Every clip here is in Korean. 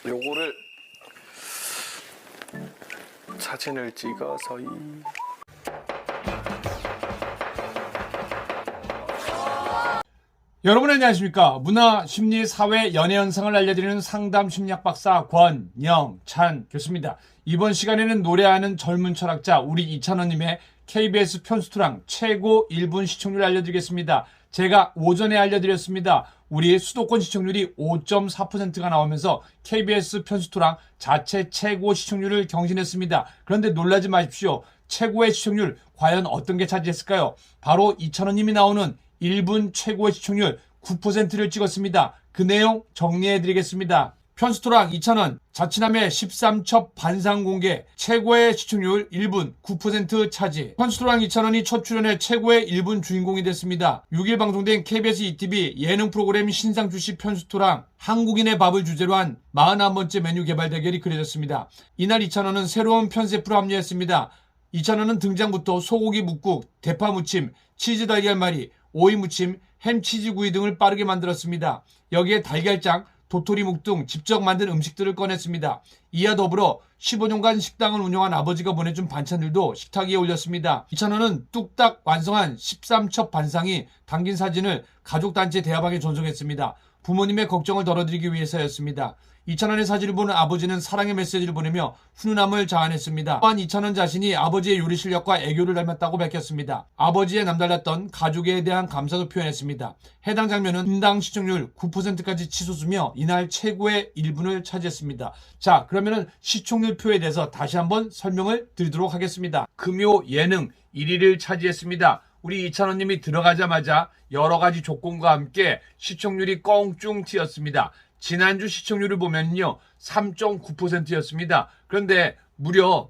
요거를 사진을 찍어서 여러분 안녕하십니까? 문화, 심리, 사회, 연애 현상을 알려드리는 상담 심리학 박사 권영찬 교수입니다. 이번 시간에는 노래하는 젊은 철학자 우리 이찬원님의 KBS 편수토랑 최고 1분 시청률 알려드리겠습니다. 제가 오전에 알려드렸습니다. 우리 수도권 시청률이 5.4%가 나오면서 KBS 편수토랑 자체 최고 시청률을 경신했습니다. 그런데 놀라지 마십시오. 최고의 시청률 과연 어떤 게 차지했을까요? 바로 이찬원님이 나오는 1분 최고의 시청률 9%를 찍었습니다. 그 내용 정리해드리겠습니다. 편수토랑 이찬원 자취남의 13첩 반상 공개 최고의 시청률 1분 9% 차지. 편수토랑 이찬원이 첫 출연해 최고의 1분 주인공이 됐습니다. 6일 방송된 KBS ETV 예능 프로그램 신상주시 편수토랑 한국인의 밥을 주제로 한 41번째 메뉴 개발 대결이 그려졌습니다. 이날 이찬원은 새로운 편세프로 합류했습니다. 이찬원은 등장부터 소고기 묵국, 대파 무침, 치즈 달걀말이, 오이 무침, 햄 치즈구이 등을 빠르게 만들었습니다. 여기에 달걀장, 도토리묵 등 직접 만든 음식들을 꺼냈습니다. 이와 더불어 15년간 식당을 운영한 아버지가 보내준 반찬들도 식탁 위에 올렸습니다. 이찬원은 뚝딱 완성한 13첩 반상이 담긴 사진을 가족단체 대화방에 전송했습니다. 부모님의 걱정을 덜어드리기 위해서였습니다. 이찬원의 사진을 보는 아버지는 사랑의 메시지를 보내며 훈훈함을 자아냈습니다. 또한 이찬원 자신이 아버지의 요리 실력과 애교를 닮았다고 밝혔습니다. 아버지의 남달랐던 가족에 대한 감사도 표현했습니다. 해당 장면은 분당 시청률 9%까지 치솟으며 이날 최고의 1분을 차지했습니다. 자, 그러면은 시청률 표에 대해서 다시 한번 설명을 드리도록 하겠습니다. 금요 예능 1위를 차지했습니다. 우리 이찬원님이 들어가자마자 여러 가지 조건과 함께 시청률이 껑충 튀었습니다. 지난주 시청률을 보면요 3.9%였습니다. 그런데 무려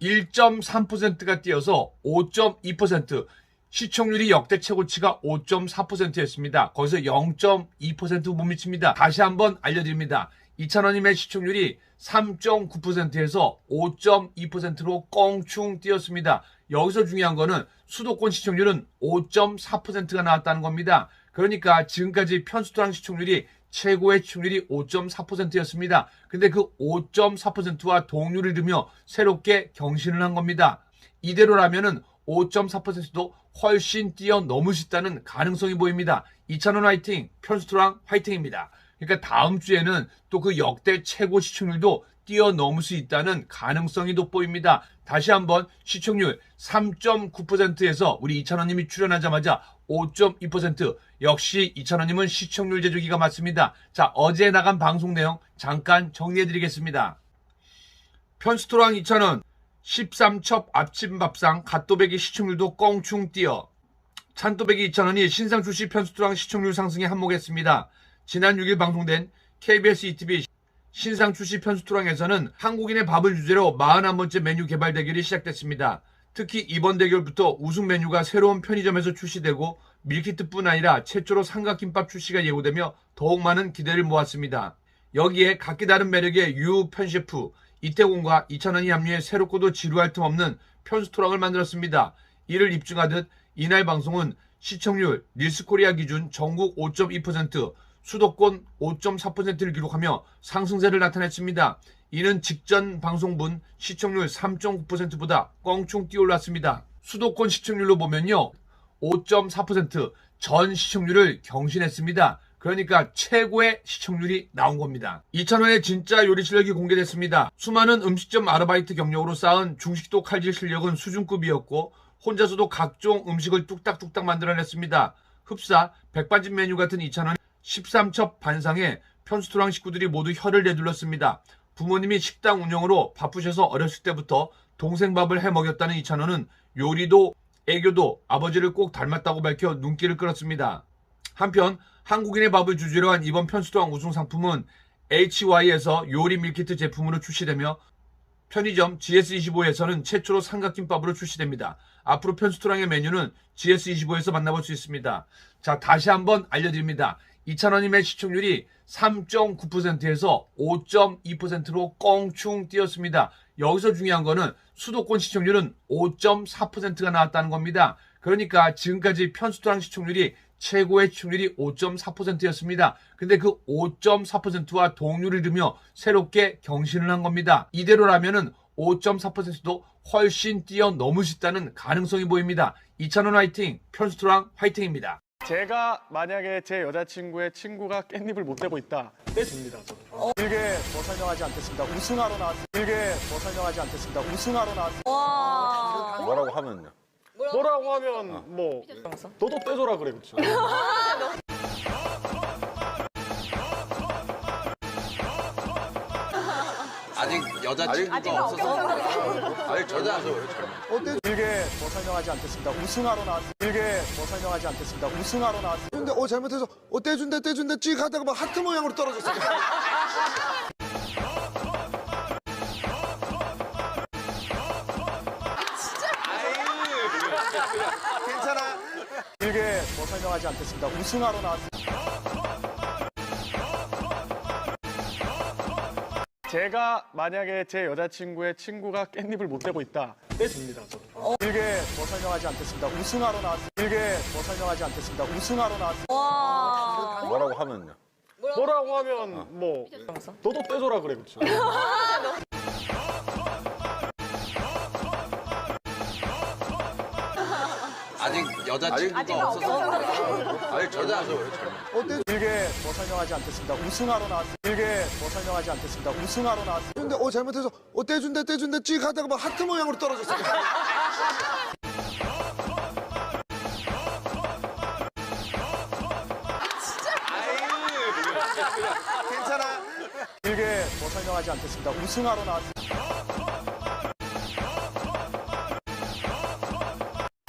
1.3%가 뛰어서 5.2%, 시청률이 역대 최고치가 5.4%였습니다. 거기서 0.2% 못 미칩니다. 다시 한번 알려드립니다. 이찬원님의 시청률이 3.9%에서 5.2%로 껑충 뛰었습니다. 여기서 중요한 거는 수도권 시청률은 5.4%가 나왔다는 겁니다. 그러니까 지금까지 편수토랑 시청률이 최고의 시청률이 5.4%였습니다. 근데 그 5.4%와 동률을 이루며 새롭게 경신을 한 겁니다. 이대로라면은 5.4%도 훨씬 뛰어넘을 수 있다는 가능성이 보입니다. 이찬원 화이팅, 편수토랑 화이팅입니다. 그러니까 다음 주에는 또 그 역대 최고 시청률도 뛰어넘을 수 있다는 가능성이 돋보입니다. 다시 한번 시청률 3.9%에서 우리 이찬원님이 출연하자마자 5.2%, 역시 이찬원님은 시청률 제조기가 맞습니다. 자, 어제 나간 방송 내용 잠깐 정리해드리겠습니다. 편수토랑 이찬원 13첩 앞집밥상 갓도배기 시청률도 껑충 뛰어 찬또배기 이찬원이 신상 출시 편수토랑 시청률 상승에 한몫했습니다. 지난 6일 방송된 KBS ETV 신상 출시 편수토랑에서는 한국인의 밥을 주제로 41번째 메뉴 개발 대결이 시작됐습니다. 특히 이번 대결부터 우승 메뉴가 새로운 편의점에서 출시되고 밀키트뿐 아니라 최초로 삼각김밥 출시가 예고되며 더욱 많은 기대를 모았습니다. 여기에 각기 다른 매력의 유 편셰프 이태곤과 이찬원이 합류해 새롭고도 지루할 틈 없는 편수토랑을 만들었습니다. 이를 입증하듯 이날 방송은 시청률 릴스코리아 기준 전국 5.2%, 수도권 5.4%를 기록하며 상승세를 나타냈습니다. 이는 직전 방송분 시청률 3.9%보다 껑충 뛰어올랐습니다. 수도권 시청률로 보면요 5.4% 전 시청률을 경신했습니다. 그러니까 최고의 시청률이 나온 겁니다. 이찬원의 진짜 요리 실력이 공개됐습니다. 수많은 음식점 아르바이트 경력으로 쌓은 중식도 칼질 실력은 수준급이었고 혼자서도 각종 음식을 뚝딱뚝딱 만들어냈습니다. 흡사, 백반집 메뉴 같은 이찬원 13첩 반상에 편수토랑 식구들이 모두 혀를 내둘렀습니다. 부모님이 식당 운영으로 바쁘셔서 어렸을 때부터 동생 밥을 해먹였다는 이찬원은 요리도 애교도 아버지를 꼭 닮았다고 밝혀 눈길을 끌었습니다. 한편 한국인의 밥을 주제로 한 이번 편수토랑 우승 상품은 HY에서 요리 밀키트 제품으로 출시되며 편의점 GS25에서는 최초로 삼각김밥으로 출시됩니다. 앞으로 편수토랑의 메뉴는 GS25에서 만나볼 수 있습니다. 자, 다시 한번 알려드립니다. 이찬원님의 시청률이 3.9%에서 5.2%로 껑충 뛰었습니다. 여기서 중요한 거는 수도권 시청률은 5.4%가 나왔다는 겁니다. 그러니까 지금까지 편수토랑 시청률이 최고의 취업률이 5.4%였습니다. 근데 그 5.4%와 동률을 이루며 새롭게 경신을 한 겁니다. 이대로라면은 5.4%도 훨씬 뛰어넘을 수 있다는 가능성이 보입니다. 이찬원 화이팅, 편스토랑 화이팅입니다. 제가 만약에 제 여자친구의 친구가 깻잎을 못 대고 있다. 떼줍니다. 저는. 길게 더 설명하지 않겠습니다. 우승하러 나왔습니다. 길게 더 설명하지 않겠습니다. 우승하러 나왔습니다. 뭐라고 하면요? 뭐라고 하면 뭐 너도 떼줘라 그래 그쵸? 아직 여자친구가 없어서 아직 여자죠. 길게 더 설명하지 않겠습니다. 우승하러 나왔습니다. 길게 더 설명하지 않겠습니다. 우승하러 나왔습니다. 근데 잘못해서 떼준다 찍 하다가 막 하트 모양으로 떨어졌어. 괜찮아. 길게 더 설명하지 않겠습니다. 우승하러 나왔습니다. 제가 만약에 제 여자친구의 친구가 깻잎을 못 대고 있다. 떼줍니다. 저는. 길게 더 설명하지 않겠습니다. 우승하러 나왔습니다. 길게 더 설명하지 않겠습니다. 우승하러 나왔습니다. 뭐라고 하면요? 뭐라고 하면 뭐 너도 떼줘라 그래 그쵸? 아직 여자친구가 없어서 아직 여자죠. 길게 더 설명하지 않겠습니다. 우승하러 나왔습니다. 길게 더 설명하지 않겠습니다. 우승하러 나왔습니다. 근데 잘못해서 떼준다 찍 하다가 막 하트 모양으로 떨어졌어. 괜찮아. 길게 더 설명하지 않겠습니다. 우승하러 나왔습니다.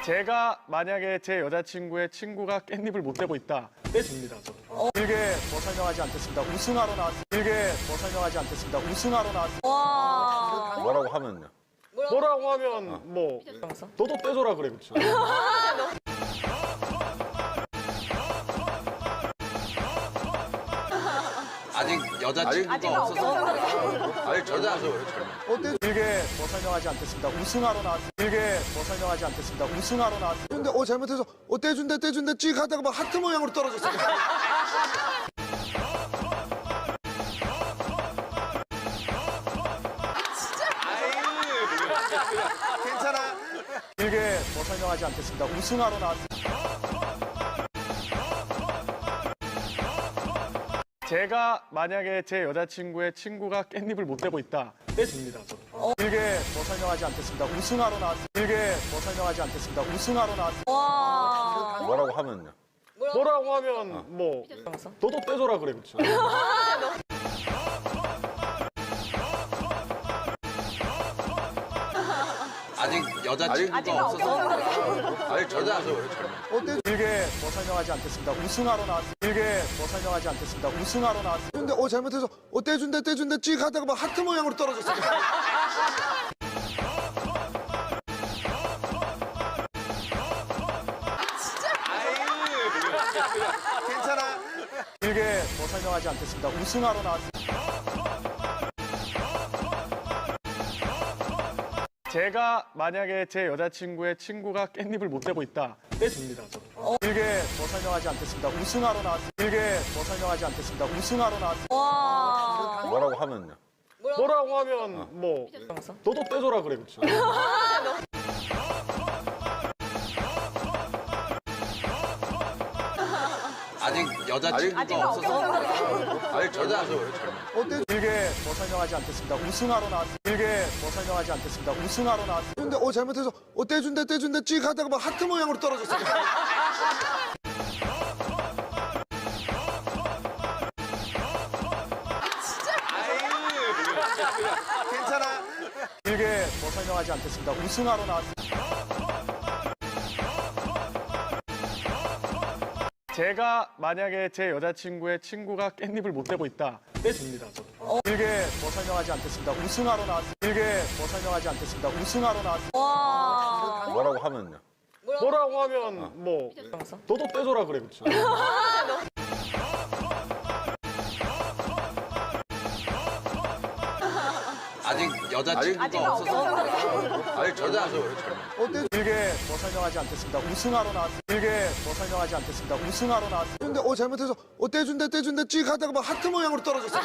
제가 만약에 제 여자친구의 친구가 깻잎을 못 대고 있다. 떼줍니다. 저는. 길게 더 설명하지 않겠습니다. 우승하러 나왔습니다. 길게 더 설명하지 않겠습니다. 우승하러 나왔습니다. 뭐라고 하면요? 뭐라고 하면 뭐 너도 떼줘라 그래 그쵸? 아직 여자친구가 없어서 아직 여자죠. 길게 더 설명하지 않겠습니다. 우승하러 나왔습니다. 길게 더 설명하지 않겠습니다. 우승하러 나왔습니다. 근데 잘못해서 떼준다 찍 하다가 막 하트 모양으로 떨어졌어. 괜찮아. 길게 더 설명하지 않겠습니다. 우승하러 나왔습니다. 제가 만약에 제 여자친구의 친구가 깻잎을 못 대고 있다. 떼줍니다. 저는. 길게 더 설명하지 않겠습니다. 우승하러 나왔습니다. 길게 더 설명하지 않겠습니다. 우승하러 나왔습니다. 뭐라고 하면요? 뭐라고 하면 뭐 너도 떼줘라 그래 그쵸? 아직 여자친구가 없어서 아직 여자죠. 길게 더 설명하지 않겠습니다. 우승하러 나왔습니다. 길게 더 설명하지 않겠습니다. 우승하러 나왔습니다. 근데 잘못해서 떼준다 찍 하다가 막 하트 모양으로 떨어졌어. 괜찮아. 길게 더 설명하지 않겠습니다. 우승하러 나왔습니다. 제가 만약에 제 여자친구의 친구가 깻잎을 못 대고 있다. 떼줍니다. 저는. 길게 더 설명하지 않겠습니다. 우승하러 나왔습니다. 길게 더 설명하지 않겠습니다. 우승하러 나왔습니다. 뭐라고 하면요? 뭐라고 하면 뭐 너도 떼줘라 그래 그쵸? 아직 여자친구가 없어서 아직 여자죠. 길게 더 설명하지 않겠습니다. 우승하러 나왔습니다. 길게 더 설명하지 않겠습니다. 우승하러 나왔습니다. 근데 잘못해서 떼준다 찍 하다가 막 하트 모양으로 떨어졌어. 괜찮아. 길게 더 설명하지 않겠습니다. 우승하러 나왔습니다. 제가 만약에 제 여자친구의 친구가 깻잎을 못 대고 있다. 떼줍니다. 저는. 길게 더 설명하지 않겠습니다. 우승하러 나왔습니다. 길게 더 설명하지 않겠습니다. 우승하러 나왔습니다. 뭐라고 하면요? 뭐라고 하면 뭐 너도 떼줘라 그래 그쵸? 아직 여자친구가 없어서 아직 여자죠. 길게 뭐 설명하지 않겠습니다. 우승하러 나왔습니다. 길게 뭐 설명하지 않겠습니다. 우승하러 나왔습니다. 떼준대 잘못해서 떼준대 찍 하다가 막 하트 모양으로 떨어졌어.